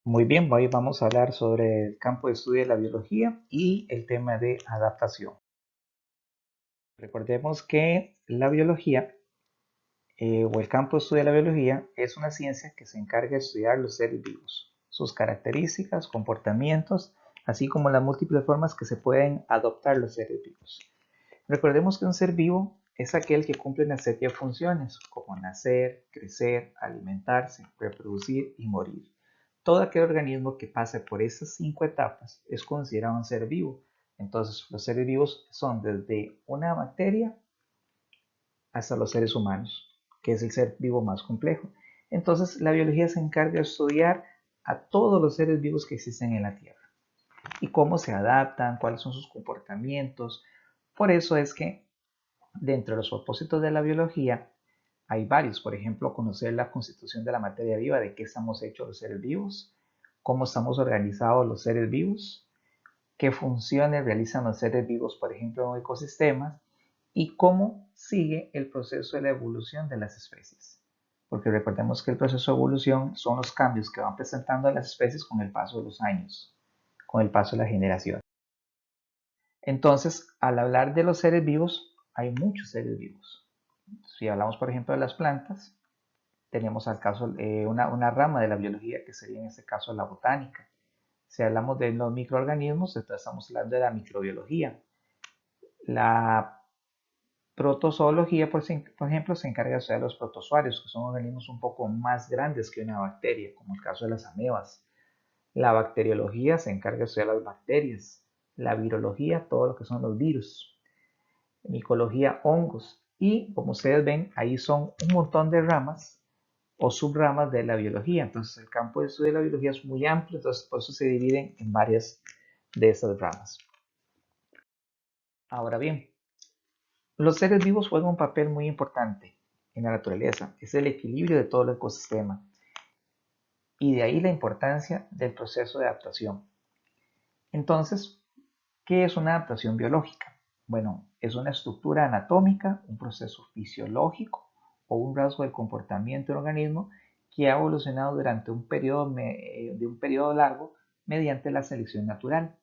Muy bien, hoy vamos a hablar sobre el campo de estudio de la biología y el tema de adaptación. Recordemos que la biología o el campo de estudio de la biología es una ciencia que se encarga de estudiar los seres vivos, sus características, comportamientos, así como las múltiples formas que se pueden adoptar los seres vivos. Recordemos que un ser vivo es aquel que cumple una serie de funciones, como nacer, crecer, alimentarse, reproducir y morir. Todo aquel organismo que pase por esas 5 etapas es considerado un ser vivo. Entonces, los seres vivos son desde una bacteria hasta los seres humanos, que es el ser vivo más complejo. Entonces, la biología se encarga de estudiar a todos los seres vivos que existen en la Tierra y cómo se adaptan, cuáles son sus comportamientos. Por eso es que dentro de los propósitos de la biología hay varios, por ejemplo, conocer la constitución de la materia viva, de qué estamos hechos los seres vivos, cómo estamos organizados los seres vivos, qué funciones realizan los seres vivos, por ejemplo, en ecosistemas, y cómo sigue el proceso de la evolución de las especies. Porque recordemos que el proceso de evolución son los cambios que van presentando las especies con el paso de los años, con el paso de la generación. Entonces, al hablar de los seres vivos, hay muchos seres vivos. Si hablamos, por ejemplo, de las plantas, tenemos al caso una rama de la biología que sería en este caso la botánica. Si hablamos de los microorganismos, entonces estamos hablando de la microbiología. La protozoología, por ejemplo, se encarga de estudiar los protozoarios, que son organismos un poco más grandes que una bacteria, como el caso de las amebas. La bacteriología se encarga de estudiar las bacterias. La virología, todo lo que son los virus. Micología, hongos. Y como ustedes ven, ahí son un montón de ramas o subramas de la biología. Entonces el campo de estudio de la biología es muy amplio, entonces por eso se dividen en varias de esas ramas. Ahora bien, los seres vivos juegan un papel muy importante en la naturaleza, es el equilibrio de todo el ecosistema y de ahí la importancia del proceso de adaptación. Entonces, ¿qué es una adaptación biológica? Bueno, es una estructura anatómica, un proceso fisiológico o un rasgo del comportamiento del organismo que ha evolucionado durante un periodo largo mediante la selección natural.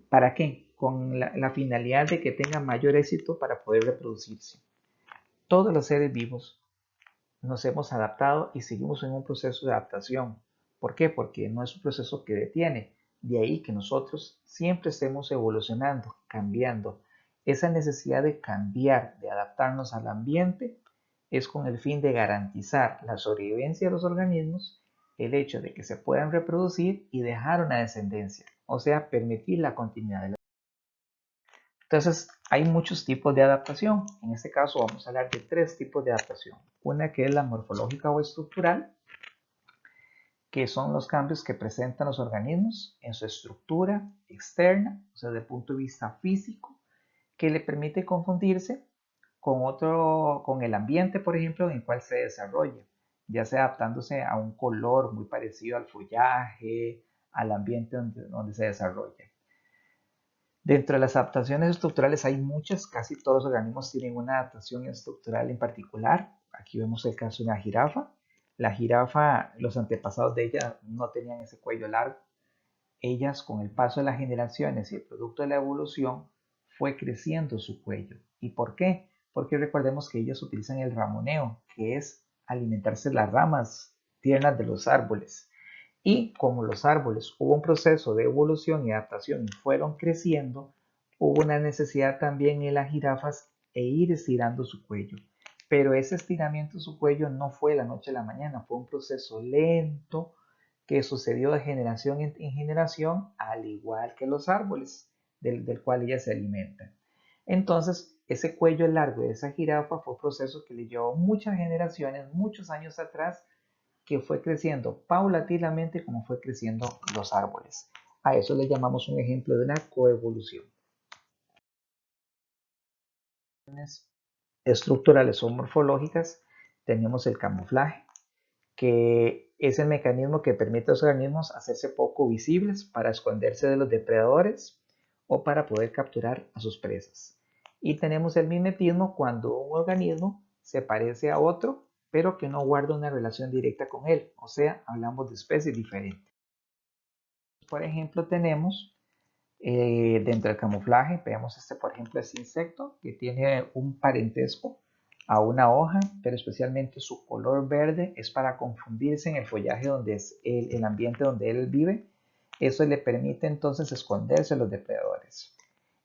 ¿Para qué? Con la finalidad de que tenga mayor éxito para poder reproducirse. Todos los seres vivos nos hemos adaptado y seguimos en un proceso de adaptación. ¿Por qué? Porque no es un proceso que detiene. De ahí que nosotros siempre estemos evolucionando, cambiando. Esa necesidad de cambiar, de adaptarnos al ambiente, es con el fin de garantizar la sobrevivencia de los organismos, el hecho de que se puedan reproducir y dejar una descendencia, o sea, permitir la continuidad de la. Entonces, hay muchos tipos de adaptación. En este caso vamos a hablar de 3 tipos de adaptación. Una que es la morfológica o estructural, que son los cambios que presentan los organismos en su estructura externa, o sea, desde el punto de vista físico, que le permite confundirse con el ambiente, por ejemplo, en el cual se desarrolla, ya sea adaptándose a un color muy parecido al follaje, al ambiente donde se desarrolla. Dentro de las adaptaciones estructurales hay muchas, casi todos los organismos tienen una adaptación estructural en particular. Aquí vemos el caso de una jirafa. La jirafa, los antepasados de ella no tenían ese cuello largo. Ellas, con el paso de las generaciones y el producto de la evolución, fue creciendo su cuello. ¿Y por qué? Porque recordemos que ellas utilizan el ramoneo, que es alimentarse de las ramas tiernas de los árboles. Y como los árboles hubo un proceso de evolución y adaptación y fueron creciendo, hubo una necesidad también en las jirafas de ir estirando su cuello. Pero ese estiramiento de su cuello no fue de la noche a la mañana, fue un proceso lento que sucedió de generación en generación, al igual que los árboles del cual ellas se alimentan. Entonces, ese cuello largo de esa jirafa fue un proceso que le llevó muchas generaciones, muchos años atrás, que fue creciendo paulatinamente como fue creciendo los árboles. A eso le llamamos un ejemplo de una coevolución. Estructurales o morfológicas, tenemos el camuflaje, que es el mecanismo que permite a los organismos hacerse poco visibles para esconderse de los depredadores o para poder capturar a sus presas. Y tenemos el mimetismo cuando un organismo se parece a otro pero que no guarda una relación directa con él. O sea, hablamos de especies diferentes. Por ejemplo, tenemos dentro del camuflaje, veamos este, por ejemplo, este insecto que tiene un parentesco a una hoja, pero especialmente su color verde es para confundirse en el follaje donde es el ambiente donde él vive. Eso le permite entonces esconderse de los depredadores.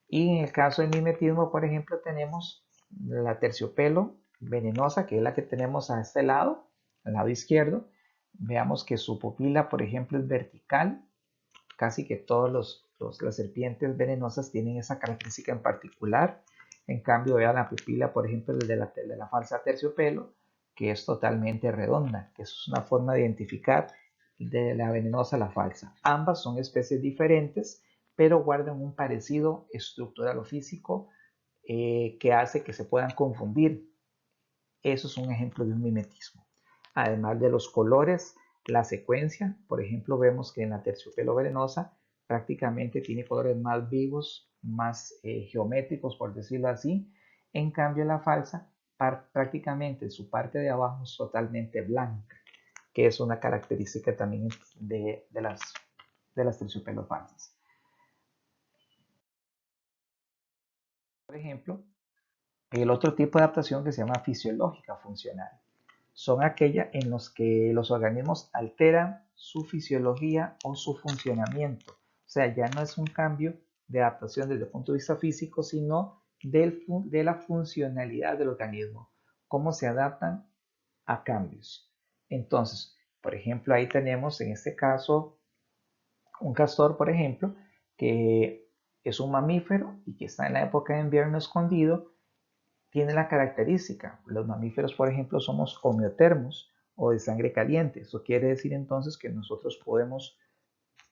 Y en el caso del mimetismo, por ejemplo, tenemos la terciopelo venenosa, que es la que tenemos a este lado, al lado izquierdo. Veamos que su pupila, por ejemplo, es vertical. Casi que todas las serpientes venenosas tienen esa característica en particular. En cambio, vean la pupila, por ejemplo, el de la falsa terciopelo, que es totalmente redonda, que es una forma de identificar de la venenosa a la falsa. Ambas son especies diferentes, pero guardan un parecido estructural o físico que hace que se puedan confundir. Eso es un ejemplo de un mimetismo. Además de los colores, la secuencia, por ejemplo, vemos que en la terciopelo venenosa prácticamente tiene colores más vivos, más geométricos, por decirlo así. En cambio, la falsa, prácticamente su parte de abajo es totalmente blanca, que es una característica también de las terciopelo falsas. Por ejemplo, el otro tipo de adaptación que se llama fisiológica funcional. Son aquellas en las que los organismos alteran su fisiología o su funcionamiento. O sea, ya no es un cambio de adaptación desde el punto de vista físico, sino de la funcionalidad del organismo, cómo se adaptan a cambios. Entonces, por ejemplo, ahí tenemos en este caso un castor, por ejemplo, que es un mamífero y que está en la época de invierno escondido. Tiene la característica, los mamíferos, por ejemplo, somos homeotermos o de sangre caliente. Eso quiere decir entonces que nosotros podemos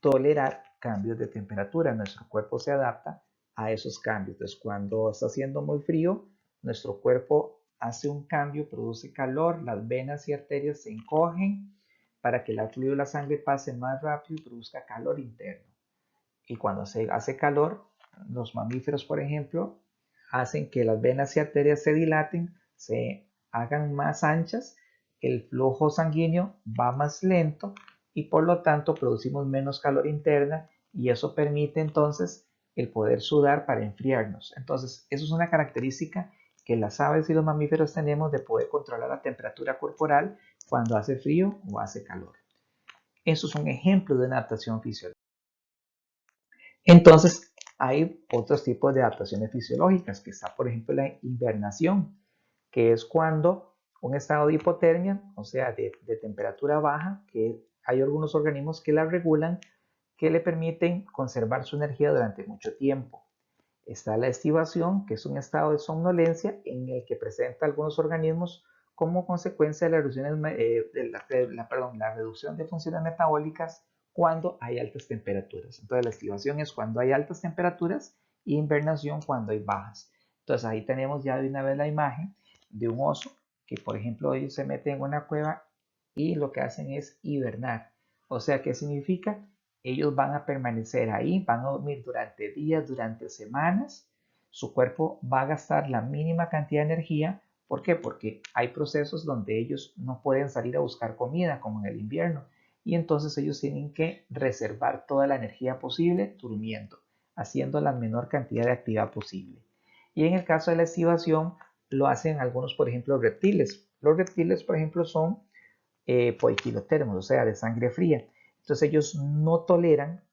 tolerar cambios de temperatura. Nuestro cuerpo se adapta a esos cambios. Entonces, cuando está haciendo muy frío, nuestro cuerpo hace un cambio, produce calor, las venas y arterias se encogen para que el fluido de la sangre pase más rápido y produzca calor interno. Y cuando se hace calor, los mamíferos, por ejemplo, hacen que las venas y arterias se dilaten, se hagan más anchas, el flujo sanguíneo va más lento y por lo tanto producimos menos calor interna y eso permite entonces el poder sudar para enfriarnos. Entonces, eso es una característica que las aves y los mamíferos tenemos de poder controlar la temperatura corporal cuando hace frío o hace calor. Eso es un ejemplo de una adaptación fisiológica. Entonces, hay otros tipos de adaptaciones fisiológicas, que está, por ejemplo, la hibernación, que es cuando un estado de hipotermia, o sea, de temperatura baja, que hay algunos organismos que la regulan, que le permiten conservar su energía durante mucho tiempo. Está la estivación, que es un estado de somnolencia en el que presenta algunos organismos como consecuencia de la reducción de funciones metabólicas cuando hay altas temperaturas. Entonces la estivación es cuando hay altas temperaturas y invernación cuando hay bajas. Entonces ahí tenemos ya de una vez la imagen de un oso que, por ejemplo, ellos se meten en una cueva y lo que hacen es hibernar. O sea, ¿qué significa? Ellos van a permanecer ahí, van a dormir durante días, durante semanas. Su cuerpo va a gastar la mínima cantidad de energía. ¿Por qué? Porque hay procesos donde ellos no pueden salir a buscar comida, como en el invierno. Y entonces ellos tienen que reservar toda la energía posible durmiendo, haciendo la menor cantidad de actividad posible. Y en el caso de la estivación, lo hacen algunos, por ejemplo, reptiles. Los reptiles, por ejemplo, son poiquilotermos, o sea, de sangre fría. Entonces ellos no toleran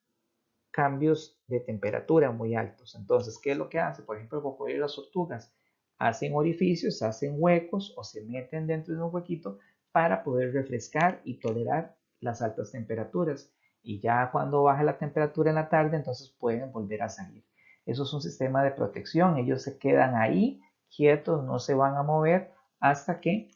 cambios de temperatura muy altos. Entonces, ¿qué es lo que hace? Por ejemplo, el cocodrilo y las tortugas hacen orificios, hacen huecos o se meten dentro de un huequito para poder refrescar y tolerar las altas temperaturas. Y ya cuando baja la temperatura en la tarde, entonces pueden volver a salir. Eso es un sistema de protección. Ellos se quedan ahí quietos, no se van a mover hasta que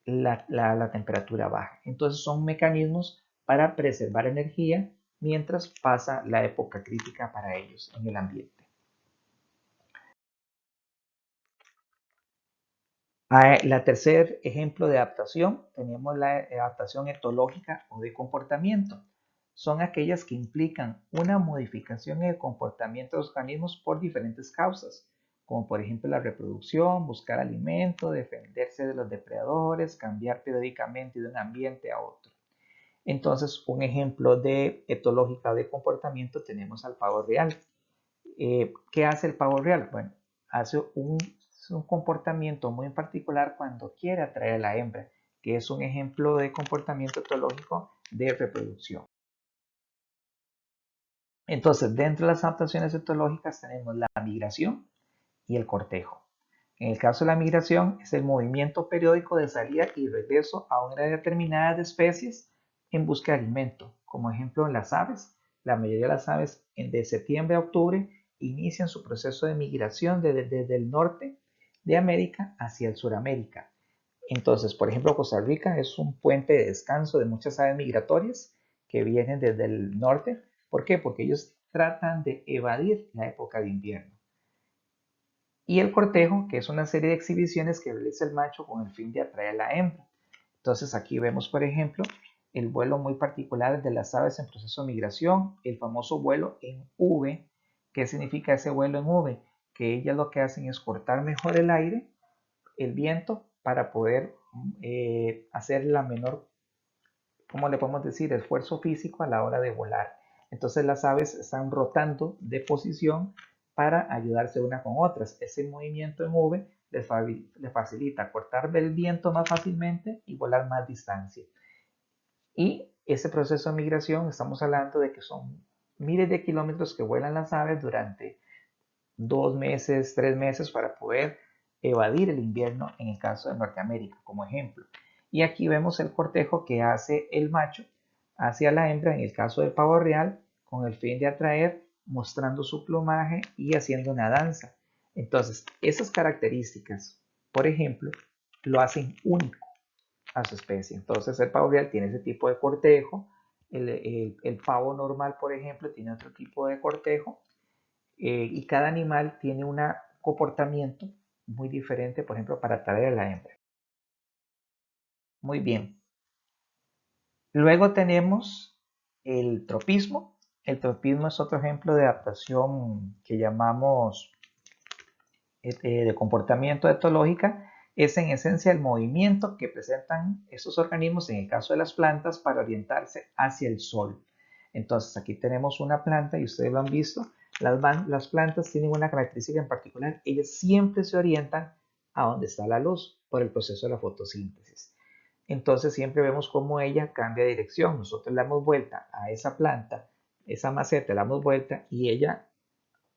la temperatura baja. Entonces son mecanismos para preservar energía mientras pasa la época crítica para ellos en el ambiente. La tercer ejemplo de adaptación, tenemos la adaptación etológica o de comportamiento. Son aquellas que implican una modificación en el comportamiento de los organismos por diferentes causas, como por ejemplo la reproducción, buscar alimento, defenderse de los depredadores, cambiar periódicamente de un ambiente a otro. Entonces, un ejemplo de etológica de comportamiento tenemos al pavo real. ¿Qué hace el pavo real? Bueno, hace un comportamiento muy en particular cuando quiere atraer a la hembra, que es un ejemplo de comportamiento etológico de reproducción. Entonces, dentro de las adaptaciones etológicas tenemos la migración y el cortejo. En el caso de la migración, es el movimiento periódico de salida y regreso a una área determinada de especies en busca de alimento. Como ejemplo, en las aves, la mayoría de las aves de septiembre a octubre inician su proceso de migración desde el norte de América hacia el Suramérica. Entonces, por ejemplo, Costa Rica es un puente de descanso de muchas aves migratorias que vienen desde el norte. ¿Por qué? Porque ellos tratan de evadir la época de invierno. Y el cortejo, que es una serie de exhibiciones que realiza el macho con el fin de atraer a la hembra. Entonces aquí vemos, por ejemplo, el vuelo muy particular de las aves en proceso de migración, el famoso vuelo en V. ¿Qué significa ese vuelo en V? Que ellas lo que hacen es cortar mejor el aire, el viento, para poder hacer la menor, ¿cómo le podemos decir?, esfuerzo físico a la hora de volar. Entonces las aves están rotando de posición para ayudarse una con otras. Ese movimiento en V les facilita cortar el viento más fácilmente y volar más distancia. Y ese proceso de migración, estamos hablando de que son miles de kilómetros que vuelan las aves durante 2 meses, 3 meses para poder evadir el invierno en el caso de Norteamérica, como ejemplo. Y aquí vemos el cortejo que hace el macho hacia la hembra en el caso del pavo real con el fin de atraer, mostrando su plumaje y haciendo una danza. Entonces, esas características, por ejemplo, lo hacen único a su especie. Entonces, el pavo real tiene ese tipo de cortejo, el pavo normal, por ejemplo, tiene otro tipo de cortejo, y cada animal tiene un comportamiento muy diferente, por ejemplo, para atraer a la hembra. Muy bien. Luego tenemos el tropismo. El tropismo es otro ejemplo de adaptación que llamamos de comportamiento etológica. Es en esencia el movimiento que presentan estos organismos, en el caso de las plantas, para orientarse hacia el sol. Entonces aquí tenemos una planta y ustedes lo han visto. Las plantas tienen una característica en particular. Ellas siempre se orientan a donde está la luz por el proceso de la fotosíntesis. Entonces siempre vemos cómo ella cambia de dirección. Nosotros le damos vuelta a esa planta, esa maceta, le damos vuelta y ella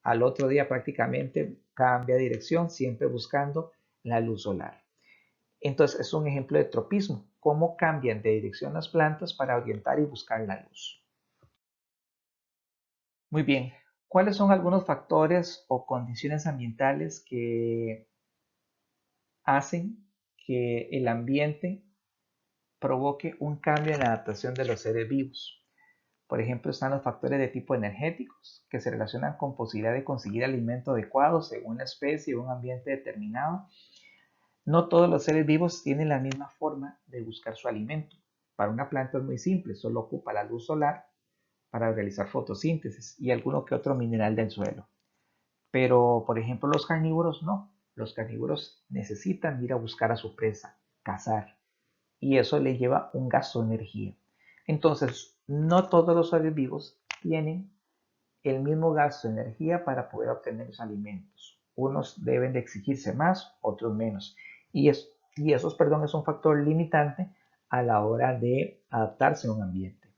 al otro día prácticamente cambia de dirección, siempre buscando la luz solar. Entonces es un ejemplo de tropismo, cómo cambian de dirección las plantas para orientar y buscar la luz. Muy bien, ¿cuáles son algunos factores o condiciones ambientales que hacen que el ambiente provoque un cambio en la adaptación de los seres vivos? Por ejemplo, están los factores de tipo energéticos, que se relacionan con posibilidad de conseguir alimento adecuado según la especie o un ambiente determinado. No todos los seres vivos tienen la misma forma de buscar su alimento. Para una planta es muy simple, solo ocupa la luz solar para realizar fotosíntesis y alguno que otro mineral del suelo. Pero, por ejemplo, los carnívoros no. Los carnívoros necesitan ir a buscar a su presa, cazar, y eso le lleva un gasto de energía. Entonces, no todos los seres vivos tienen el mismo gasto de energía para poder obtener los alimentos. Unos deben de exigirse más, otros menos. Y eso es un factor limitante a la hora de adaptarse a un ambiente.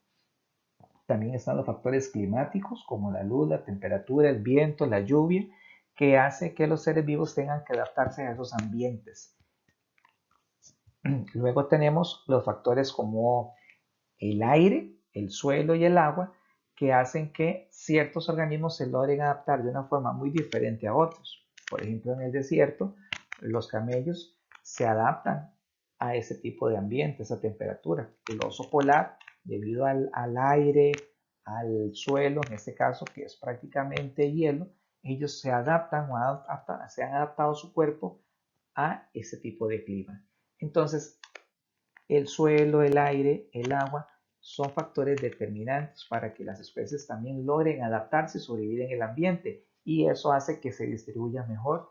También están los factores climáticos como la luz, la temperatura, el viento, la lluvia, que hace que los seres vivos tengan que adaptarse a esos ambientes. Luego tenemos los factores como el aire, el suelo y el agua, que hacen que ciertos organismos se logren adaptar de una forma muy diferente a otros. Por ejemplo, en el desierto, los camellos se adaptan a ese tipo de ambiente, esa temperatura. El oso polar, debido al aire, al suelo, en este caso, que es prácticamente hielo, ellos se adaptan o se han adaptado su cuerpo a ese tipo de clima. Entonces, el suelo, el aire, el agua son factores determinantes para que las especies también logren adaptarse y sobrevivir en el ambiente, y eso hace que se distribuya mejor